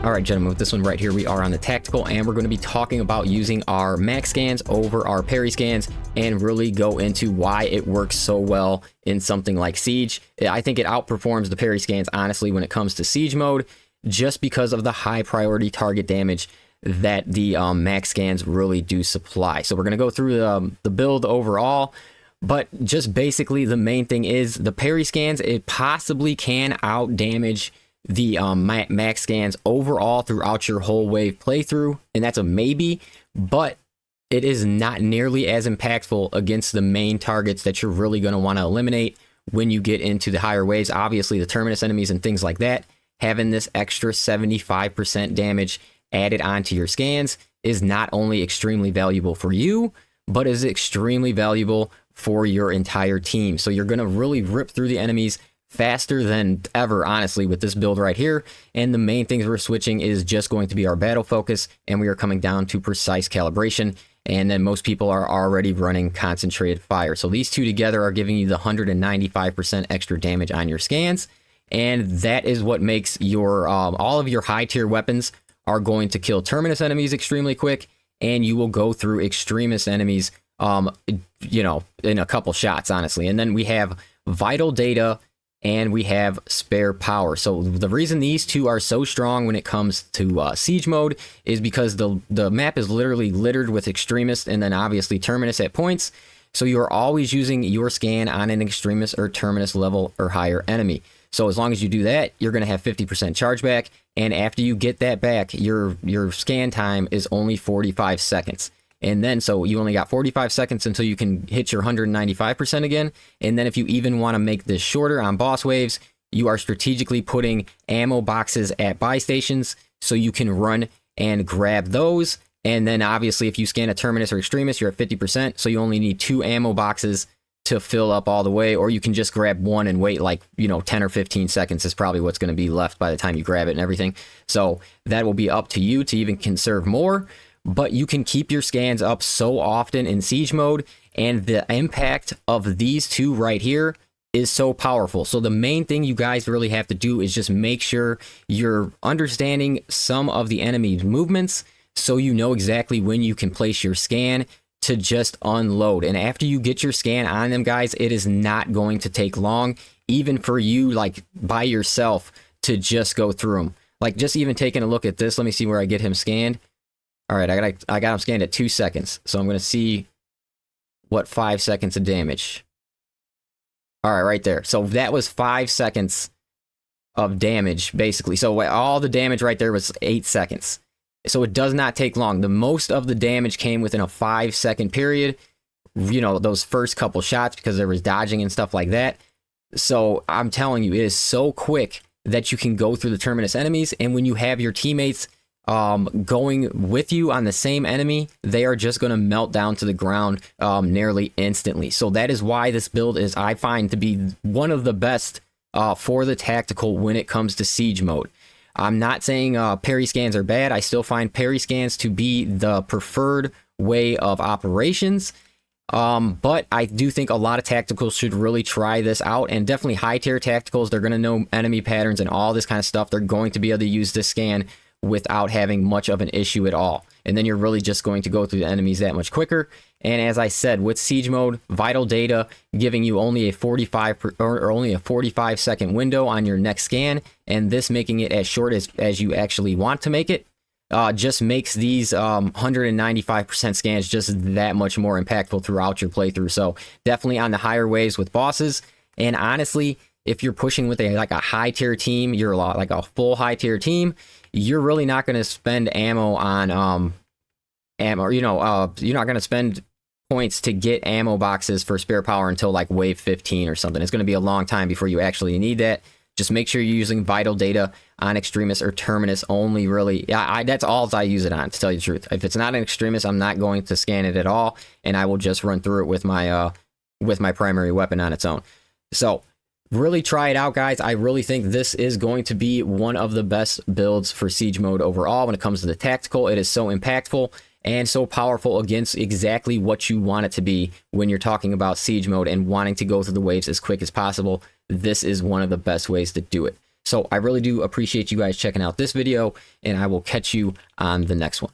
All right, gentlemen, with this one right here, we are on the tactical, and we're going to be talking about using our max scans over our parry scans and really go into why it works so well in something like Siege. I think it outperforms the parry scans, honestly, when it comes to Siege mode, just because of the high priority target damage that the max scans really do supply. So we're going to go through the build overall, but just basically the main thing is the parry scans, it possibly can out damage the max scans overall throughout your whole wave playthrough, and that's a maybe, but it is not nearly as impactful against the main targets that you're really going to want to eliminate when you get into the higher waves. Obviously the terminus enemies and things like that, having this extra 75% damage added onto your scans is not only extremely valuable for you, but is extremely valuable for your entire team. So you're going to really rip through the enemies faster than ever, honestly, with this build right here. And the main things we're switching is just going to be our battle focus, and we are coming down to precise calibration. And then most people are already running concentrated fire. So these two together are giving you the 195% extra damage on your scans. And that is what makes your all of your high tier weapons are going to kill terminus enemies extremely quick, and you will go through extremist enemies, you know, in a couple shots, honestly. And then we have vital data and we have spare power. So the reason these two are so strong when it comes to Siege mode is because the map is literally littered with extremists and then obviously terminus at points. So you're always using your scan on an extremist or terminus level or higher enemy. So as long as you do that, you're going to have 50% chargeback. And after you get that back, your scan time is only 45 seconds. And then, so you only got 45 seconds until you can hit your 195% again. And then if you even want to make this shorter on boss waves, you are strategically putting ammo boxes at buy stations so you can run and grab those. And then obviously if you scan a terminus or extremist, you're at 50%. So you only need 2 ammo boxes to fill up all the way, or you can just grab one and wait like, you know, 10 or 15 seconds is probably what's going to be left by the time you grab it and everything. So that will be up to you to even conserve more. But you can keep your scans up so often in Siege mode, and the impact of these two right here is so powerful. So the main thing you guys really have to do is just make sure you're understanding some of the enemy's movements so you know exactly when you can place your scan to just unload. And after you get your scan on them, guys, it is not going to take long, even for you like by yourself, to just go through them. Like just even taking a look at this, let me see where I get him scanned. All right, I got him scanned at 2 seconds. So I'm going to see what 5 seconds of damage. All right, right there. So that was 5 seconds of damage, basically. So all the damage right there was 8 seconds. So it does not take long. The most of the damage came within a 5-second period, you know, those first couple shots, because there was dodging and stuff like that. So I'm telling you, it is so quick that you can go through the terminus enemies. And when you have your teammates going with you on the same enemy, they are just going to melt down to the ground nearly instantly. So that is why this build is, I find, to be one of the best for the tactical when it comes to Siege mode. I'm not saying parry scans are bad. I still find parry scans to be the preferred way of operations. But I do think a lot of tacticals should really try this out, and definitely high tier tacticals, they're going to know enemy patterns and all this kind of stuff. They're going to be able to use this scan without having much of an issue at all. And then you're really just going to go through the enemies that much quicker. And as I said, with Siege mode, vital data giving you only a 45 second window on your next scan, and this making it as short as you actually want to make it, just makes these 195% scans just that much more impactful throughout your playthrough. So definitely on the higher waves with bosses. And honestly, if you're pushing with a high tier team, you're like a full high tier team, you're really not going to spend ammo on ammo. You know, you're not going to spend points to get ammo boxes for spare power until like wave 15 or something. It's going to be a long time before you actually need that. Just make sure you're using vital data on extremist or terminus only. Really, that's all I use it on, to tell you the truth. If it's not an extremist, I'm not going to scan it at all, and I will just run through it with my primary weapon on its own. So really try it out, guys. I really think this is going to be one of the best builds for Siege mode overall when it comes to the tactical. It is so impactful and so powerful against exactly what you want it to be when you're talking about Siege mode and wanting to go through the waves as quick as possible. This is one of the best ways to do it. So I really do appreciate you guys checking out this video, and I will catch you on the next one.